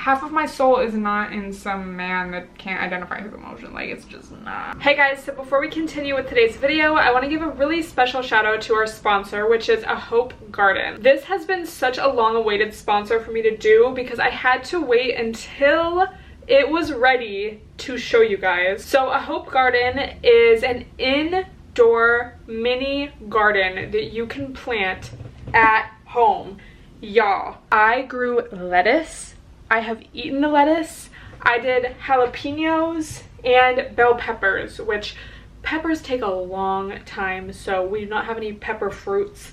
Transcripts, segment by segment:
half of my soul is not in some man that can't identify his emotion. Like, it's just not. Hey guys, so before we continue with today's video, I want to give a really special shout out to our sponsor, which is A Hope Garden. This has been such a long awaited sponsor for me to do because I had to wait until it was ready to show you guys. So A Hope Garden is an indoor mini garden that you can plant at home. Y'all, I grew lettuce. I have eaten the lettuce. I did jalapenos and bell peppers, which peppers take a long time, so we do not have any pepper fruits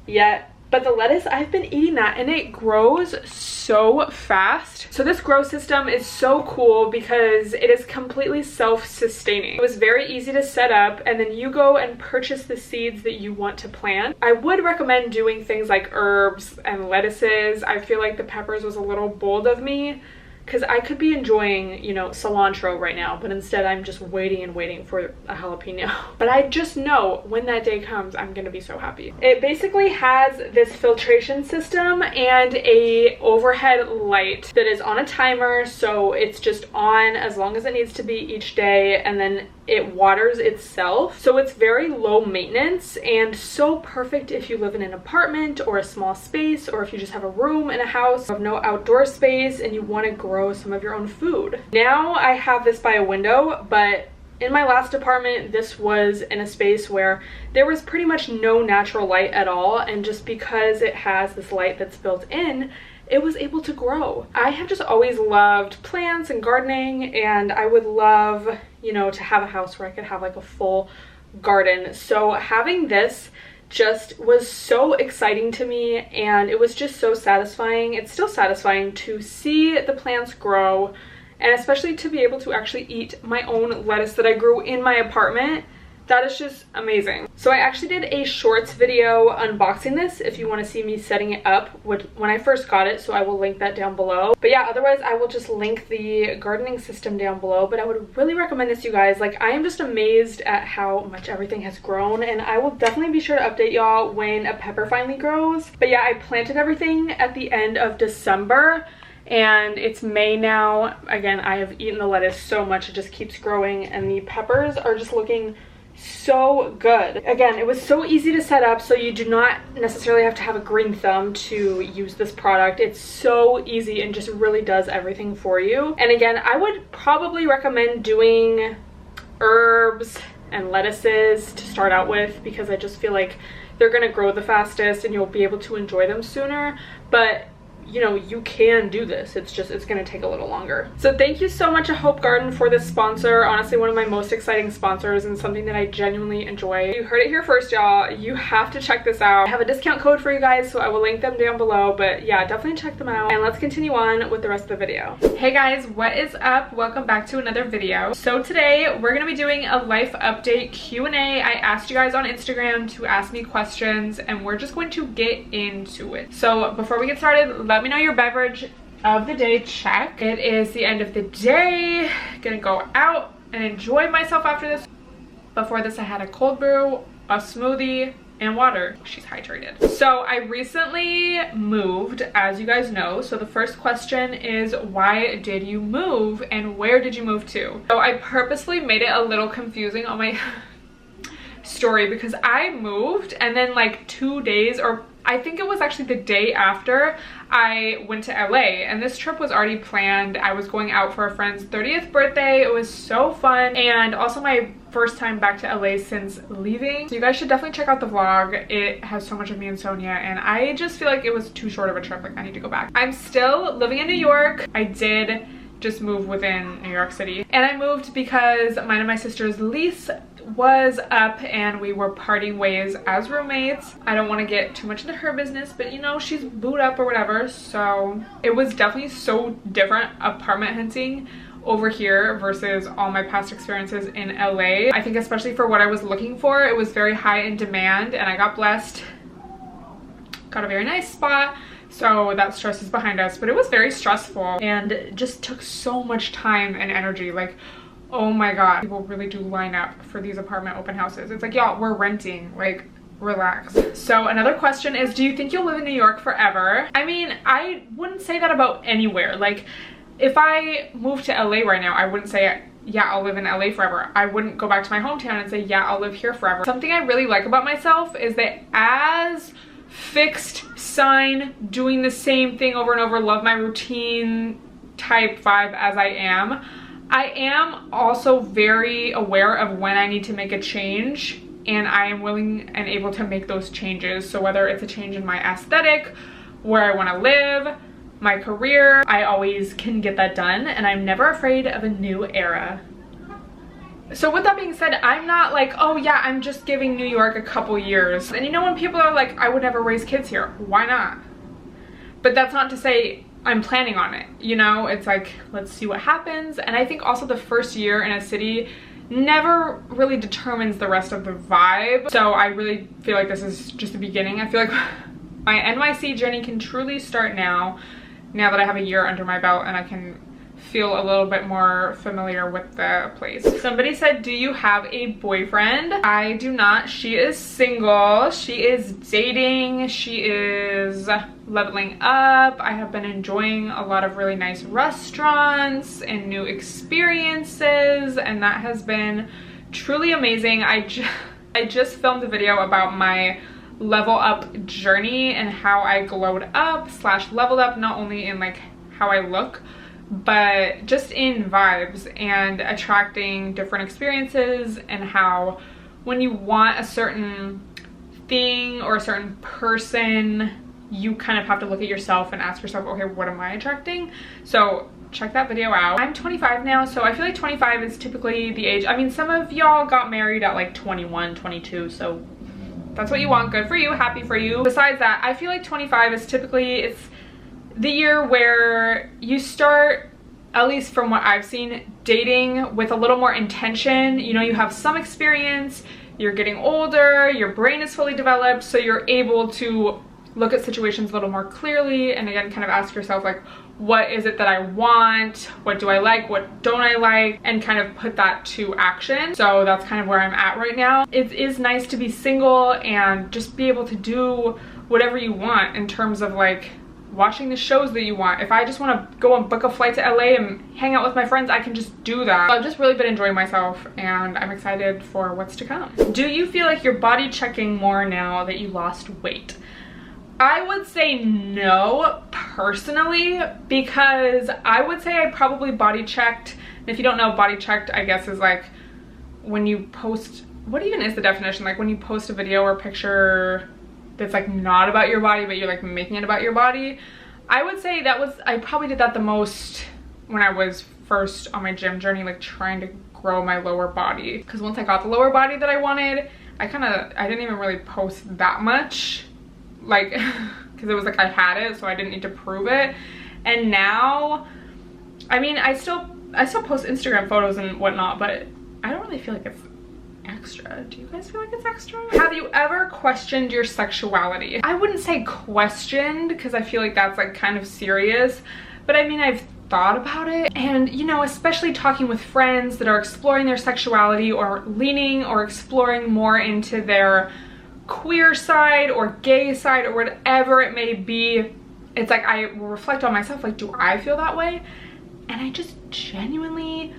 yet. But the lettuce, I've been eating that and it grows so fast. So this grow system is so cool because it is completely self-sustaining. It was very easy to set up, and then you go and purchase the seeds that you want to plant. I would recommend doing things like herbs and lettuces. I feel like the peppers was a little bold of me because I could be enjoying, you know, cilantro right now, but instead I'm just waiting and waiting for a jalapeno. But I just know when that day comes, I'm gonna be so happy. It basically has this filtration system and a overhead light that is on a timer, so it's just on as long as it needs to be each day, and then it waters itself. So it's very low maintenance and so perfect if you live in an apartment or a small space, or if you just have a room in a house, have no outdoor space, and you want to grow some of your own food. Now I have this by a window, but in my last apartment, this was in a space where there was pretty much no natural light at all, and just because it has this light that's built in, it was able to grow. I have just always loved plants and gardening, and I would love, you know, to have a house where I could have like a full garden. So having this just was so exciting to me, and it was just so satisfying. It's still satisfying to see the plants grow, and especially to be able to actually eat my own lettuce that I grew in my apartment. That is just amazing. So I actually did a shorts video unboxing this if you want to see me setting it up when I first got it, so I will link that down below. But yeah, otherwise I will just link the gardening system down below. But I would really recommend this, you guys. Like, I am just amazed at how much everything has grown, and I will definitely be sure to update y'all when a pepper finally grows. But yeah, I planted everything at the end of December, and it's May now. Again, I have eaten the lettuce so much, it just keeps growing, and the peppers are just looking so good. Again, it was so easy to set up, so you do not necessarily have to have a green thumb to use this product. It's so easy and just really does everything for you. And again, I would probably recommend doing herbs and lettuces to start out with, because I just feel like they're gonna grow the fastest and you'll be able to enjoy them sooner. But you know, you can do this. It's just, it's gonna take a little longer. So thank you so much, A Hope Garden, for this sponsor. Honestly, one of my most exciting sponsors and something that I genuinely enjoy. You heard it here first, y'all. You have to check this out. I have a discount code for you guys, so I will link them down below. But yeah, definitely check them out. And let's continue on with the rest of the video. Hey guys, what is up? Welcome back to another video. So today we're gonna be doing a life update Q&A. I asked you guys on Instagram to ask me questions, and we're just going to get into it. So before we get started, let me know your beverage of the day. Check. It is the end of the day. Gonna go out and enjoy myself after this. Before this, I had a cold brew, a smoothie, and water. She's hydrated. So I recently moved, as you guys know. So the first question is, why did you move and where did you move to? So I purposely made it a little confusing on my story because I moved, and then like 2 days, or I think it was actually the day after, I went to LA, and this trip was already planned. I was going out for a friend's 30th birthday. It was so fun, and also my first time back to LA since leaving. So you guys should definitely check out the vlog. It has so much of me and Sonia, and I just feel like it was too short of a trip. Like, I need to go back. I'm still living in New York. I did just move within New York City, and I moved because mine and my sister's lease was up and we were parting ways as roommates. I don't want to get too much into her business, but you know, she's booed up or whatever. So it was definitely so different apartment hunting over here versus all my past experiences in LA. I think especially for what I was looking for, it was very high in demand, and I got blessed. Got a very nice spot, so that stress is behind us, but it was very stressful and it just took so much time and energy. Like, oh my god, people really do line up for these apartment open houses. It's like, y'all, we're renting. Like, relax. So another question is, do you think you'll live in New York forever? I mean, I wouldn't say that about anywhere. Like, if I moved to LA right now, I wouldn't say, yeah, I'll live in LA forever. I wouldn't go back to my hometown and say, yeah, I'll live here forever. Something I really like about myself is that as fixed sign, doing the same thing over and over, love my routine type vibe as I am also very aware of when I need to make a change, and I am willing and able to make those changes. So whether it's a change in my aesthetic, where I want to live, my career, I always can get that done, and I'm never afraid of a new era. So with that being said, I'm not like, oh yeah, I'm just giving New York a couple years. And you know, when people are like, I would never raise kids here, why not? But that's not to say I'm planning on it, you know? It's like, let's see what happens. And I think also the first year in a city never really determines the rest of the vibe. So I really feel like this is just the beginning. I feel like my NYC journey can truly start now that I have a year under my belt and I can feel a little bit more familiar with the place. Somebody said, do you have a boyfriend? I do not. She is single. She is dating. She is leveling up. I have been enjoying a lot of really nice restaurants and new experiences, and that has been truly amazing. I just filmed a video about my level up journey and how I glowed up / leveled up, not only in like how I look, but just in vibes and attracting different experiences, and how when you want a certain thing or a certain person, you kind of have to look at yourself and ask yourself, okay, what am I attracting? So check that video out. I'm 25 now, so I feel like 25 is typically the age. I mean, some of y'all got married at like 21, 22, so that's what you want. Good for you, happy for you. Besides that, I feel like 25 is typically, it's the year where you start, at least from what I've seen, dating with a little more intention. You know, you have some experience, you're getting older, your brain is fully developed, so you're able to look at situations a little more clearly, and again, kind of ask yourself like, what is it that I want? What do I like? What don't I like? And kind of put that to action. So that's kind of where I'm at right now. It is nice to be single and just be able to do whatever you want in terms of like watching the shows that you want. If I just want to go and book a flight to LA and hang out with my friends, I can just do that. I've just really been enjoying myself, and I'm excited for what's to come. Do you feel like you're body checking more now that you lost weight? I would say no, personally, because I would say I probably body checked. And if you don't know, body checked, I guess, is like when you post, what even is the definition? Like when you post a video or picture that's like not about your body, but you're like making it about your body. I would say that was, I probably did that the most when I was first on my gym journey, like trying to grow my lower body. Because once I got the lower body that I wanted, I didn't even really post that much, like, because it was like I had it, so I didn't need to prove it. And now, I mean, I still post Instagram photos and whatnot, but I don't really feel like it's extra. Do you guys feel like it's extra? Have you ever questioned your sexuality? I wouldn't say questioned, because I feel like that's like kind of serious, but I mean, I've thought about it. And you know, especially talking with friends that are exploring their sexuality or leaning or exploring more into their queer side or gay side or whatever it may be, it's like I will reflect on myself, like, do I feel that way? And I just genuinely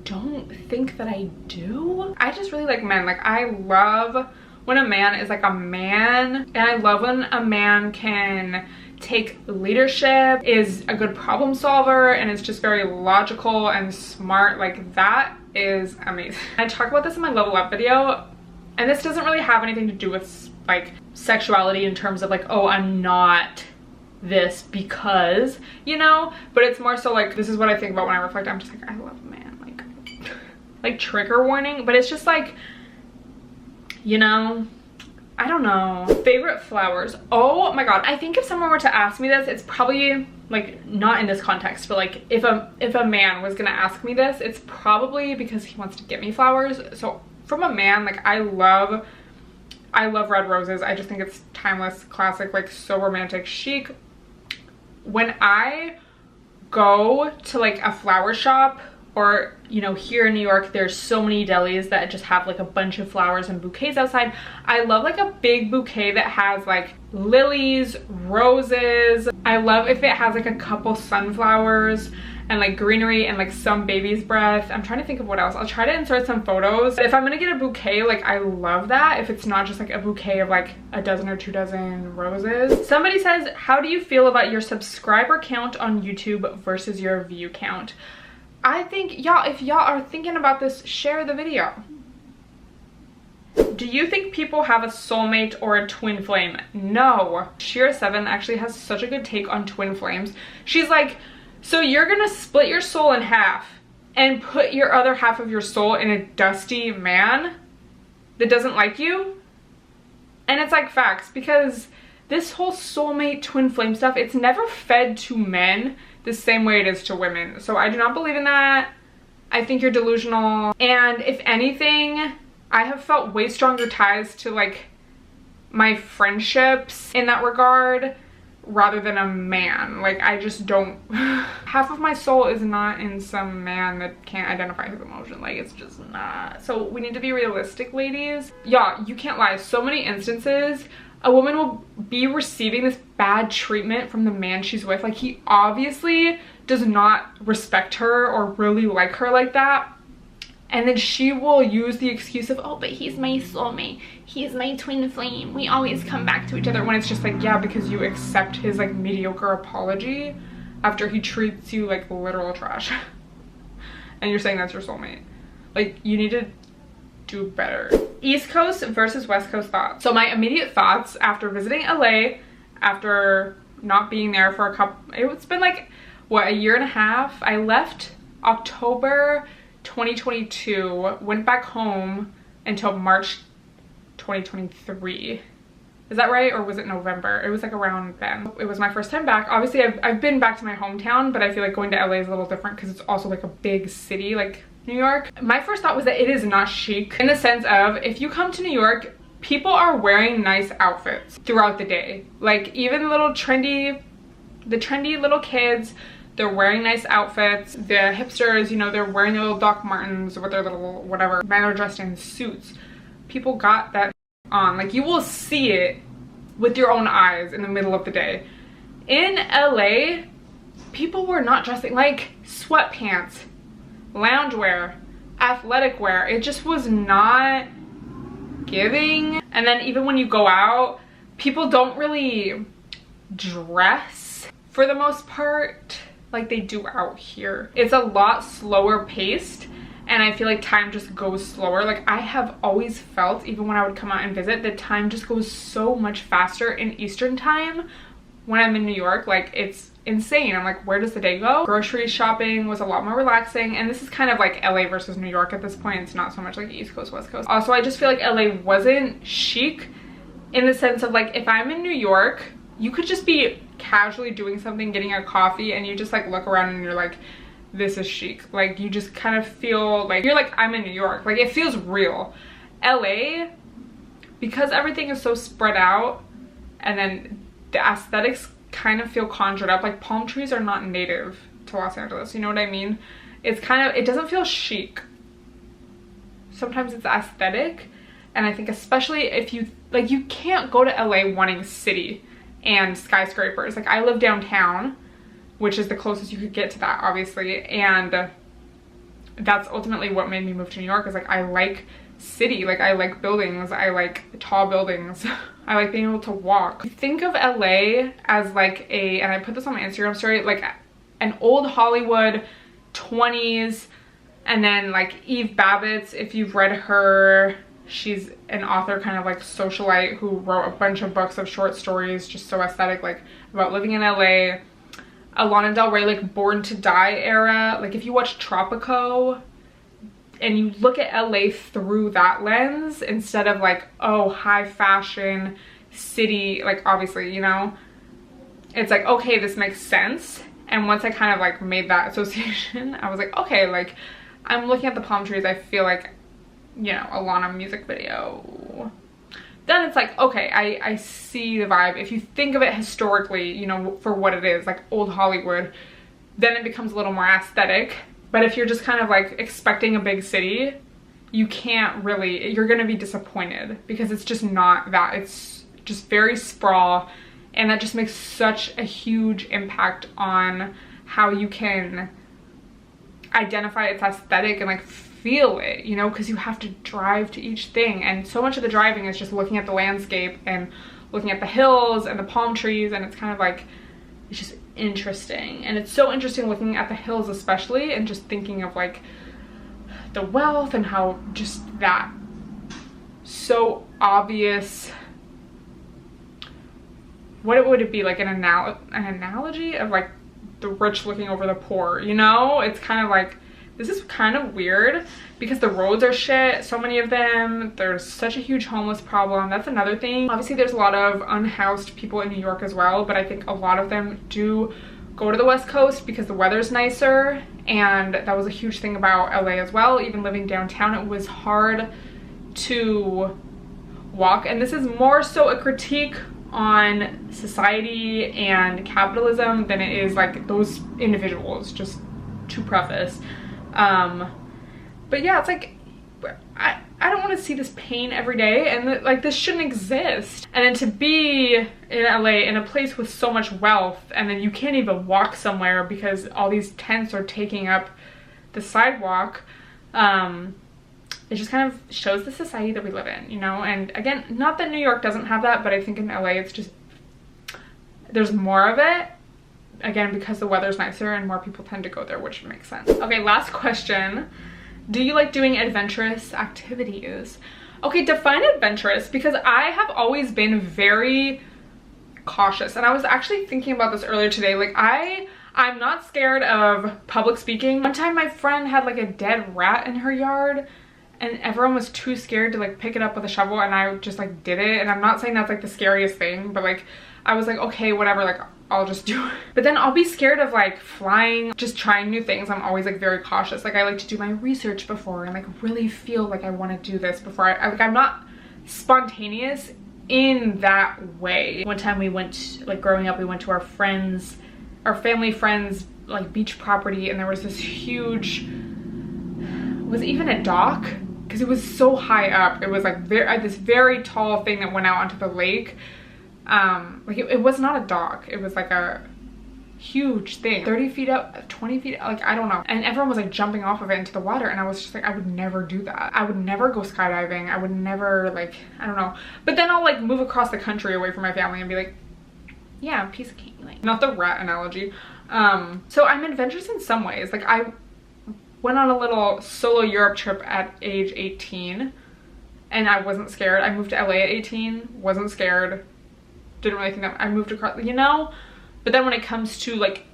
don't think that I do. I just really like men. Like, I love when a man is like a man, and I love when a man can take leadership, is a good problem solver, and is just very logical and smart. Like, that is amazing. I talk about this in my level up video, and this doesn't really have anything to do with like sexuality in terms of like, oh, I'm not this because, you know, but it's more so like, this is what I think about when I reflect. I'm just like, I love a man. Like trigger warning, but it's just like, you know, I don't know. Favorite flowers. Oh my god. I think if someone were to ask me this, it's probably like not in this context, but like if a man was gonna ask me this, it's probably because he wants to get me flowers. So from a man, like I love red roses. I just think it's timeless, classic, like so romantic, chic. When I go to like a flower shop or, you know, here in New York, there's so many delis that just have like a bunch of flowers and bouquets outside. I love like a big bouquet that has like lilies, roses. I love if it has like a couple sunflowers and like greenery and like some baby's breath. I'm trying to think of what else. I'll try to insert some photos. If I'm gonna get a bouquet, like I love that. If it's not just like a bouquet of like a dozen or 2 dozen roses. Somebody says, how do you feel about your subscriber count on YouTube versus your view count? I think y'all, if y'all are thinking about this, share the video. Do you think people have a soulmate or a twin flame? No. Sheer7 actually has such a good take on twin flames. She's like, so you're gonna split your soul in half and put your other half of your soul in a dusty man that doesn't like you? And it's like facts, because this whole soulmate twin flame stuff, it's never fed to men the same way it is to women. So I do not believe in that. I think you're delusional. And if anything, I have felt way stronger ties to like my friendships in that regard rather than a man. Like I just don't, half of my soul is not in some man that can't identify his emotion. Like it's just not. So we need to be realistic, ladies. Yeah, you can't lie. So many instances a woman will be receiving this bad treatment from the man she's with. Like he obviously does not respect her or really like her like that. And then she will use the excuse of, oh, but he's my soulmate. He's my twin flame. We always come back to each other. When it's just like, yeah, because you accept his like mediocre apology after he treats you like literal trash. And you're saying that's your soulmate. Like you need to do better. East Coast versus West Coast thoughts. So my immediate thoughts after visiting LA, after not being there for a couple, it's been like, what, a year and a half? I left October 2022, went back home until March 2023. Is that right? Or was it November? It was like around then. It was my first time back. Obviously I've been back to my hometown, but I feel like going to LA is a little different because it's also like a big city like New York. My first thought was that it is not chic in the sense of, if you come to New York, people are wearing nice outfits throughout the day. Like even the trendy little kids, they're wearing nice outfits. The hipsters, you know, they're wearing their little Doc Martens with their little whatever. Men are dressed in suits. People got that on. Like you will see it with your own eyes in the middle of the day. In LA, people were not dressing like sweatpants, loungewear, athletic wear. It just was not giving. And then even when you go out, people don't really dress for the most part like they do out here. It's a lot slower paced, and I feel like time just goes slower. Like I have always felt, even when I would come out and visit, that time just goes so much faster in Eastern time when I'm in New York. Like it's insane. I'm like, where does the day go? Grocery shopping was a lot more relaxing, and this is kind of like LA versus New York at this point. It's not so much like East Coast, West Coast. Also, I just feel like LA wasn't chic in the sense of like, if I'm in New York, you could just be casually doing something, getting a coffee, and you just like look around and you're like, this is chic. Like you just kind of feel like you're like, I'm in New York. Like it feels real. LA, because everything is so spread out, and then the aesthetics kind of feel conjured up. Like palm trees are not native to Los Angeles, you know what I mean? It's kind of, it doesn't feel chic. Sometimes it's aesthetic, and I think especially if you like, you can't go to LA wanting city and skyscrapers. Like I live downtown, which is the closest you could get to that, obviously, and that's ultimately what made me move to New York. Is like, I like city, like I like buildings, I like tall buildings, I like being able to walk. Think of LA as like a, and I put this on my Instagram story, like an old Hollywood 20s, and then like Eve Babbitt's, if you've read her, she's an author, kind of like socialite, who wrote a bunch of books of short stories, just so aesthetic, like about living in LA. Lana Del Rey, like Born to Die era. Like if you watch Tropico and you look at LA through that lens, instead of like, oh, high fashion city, like obviously, you know, it's like, okay, this makes sense. And once I kind of like made that association, I was like, okay, like I'm looking at the palm trees, I feel like, you know, a Lana music video. Then it's like, okay, I see the vibe. If you think of it historically, you know, for what it is, like old Hollywood, then it becomes a little more aesthetic. But if you're just kind of like expecting a big city, you can't really, you're gonna be disappointed because it's just not that. It's just very sprawl, and that just makes such a huge impact on how you can identify its aesthetic and like feel it, you know, because you have to drive to each thing, and so much of the driving is just looking at the landscape and looking at the hills and the palm trees, and it's kind of like, it's just interesting. And it's so interesting looking at the hills especially, and just thinking of like the wealth and how just that so obvious, what would it be, like an analogy of like the rich looking over the poor, you know? It's kind of like, this is kind of weird because the roads are shit, so many of them. There's such a huge homeless problem. That's another thing. Obviously there's a lot of unhoused people in New York as well, but I think a lot of them do go to the West Coast because the weather's nicer, and that was a huge thing about LA as well. Even living downtown, it was hard to walk, and this is more so a critique on society and capitalism than it is like those individuals, just to preface. But yeah, it's like, I don't want to see this pain every day, and like this shouldn't exist. And then to be in LA in a place with so much wealth, and then you can't even walk somewhere because all these tents are taking up the sidewalk, it just kind of shows the society that we live in, you know? And again, not that New York doesn't have that, but I think in LA it's just, there's more of it. Again, because the weather's nicer and more people tend to go there, which makes sense. Okay, last question. Do you like doing adventurous activities? Okay, define adventurous, because I have always been very cautious, and I was actually thinking about this earlier today. Like I'm not scared of public speaking. One time my friend had like a dead rat in her yard, and everyone was too scared to like pick it up with a shovel, and I just like did it. And I'm not saying that's like the scariest thing, but like I was like, okay, whatever, like I'll just do it. But then I'll be scared of like flying, just trying new things. I'm always like very cautious. Like I like to do my research before and like really feel like I want to do this before I like, I'm not spontaneous in that way. One time we went, like growing up, we went to our family friends like beach property, and there was this huge, was it even a dock? Because it was so high up. It was like this very tall thing that went out onto the lake. Like it was not a dock, it was like a huge thing, 30 feet up, 20 feet, like I don't know, and everyone was like jumping off of it into the water, and I was just like, I would never do that. I would never go skydiving. I would never, like, I don't know. But then I'll like move across the country away from my family and be like, yeah, piece of cake, like, not the rat analogy. So I'm adventurous in some ways. Like I went on a little solo Europe trip at age 18, and I wasn't scared. I moved to LA at 18, wasn't scared. Didn't really think that I moved across, you know? But then when it comes to like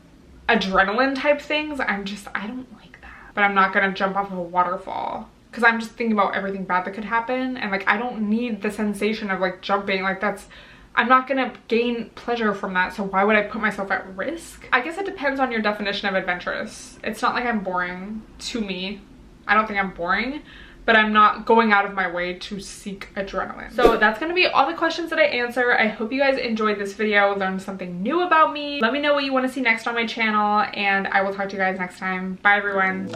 adrenaline type things, I don't like that. But I'm not gonna jump off of a waterfall because I'm just thinking about everything bad that could happen, and like I don't need the sensation of like jumping. Like I'm not gonna gain pleasure from that, so why would I put myself at risk? I guess it depends on your definition of adventurous. It's not like I'm boring to me. I don't think I'm boring, but I'm not going out of my way to seek adrenaline. So that's gonna be all the questions that I answer. I hope you guys enjoyed this video, learned something new about me. Let me know what you want to see next on my channel, and I will talk to you guys next time. Bye everyone.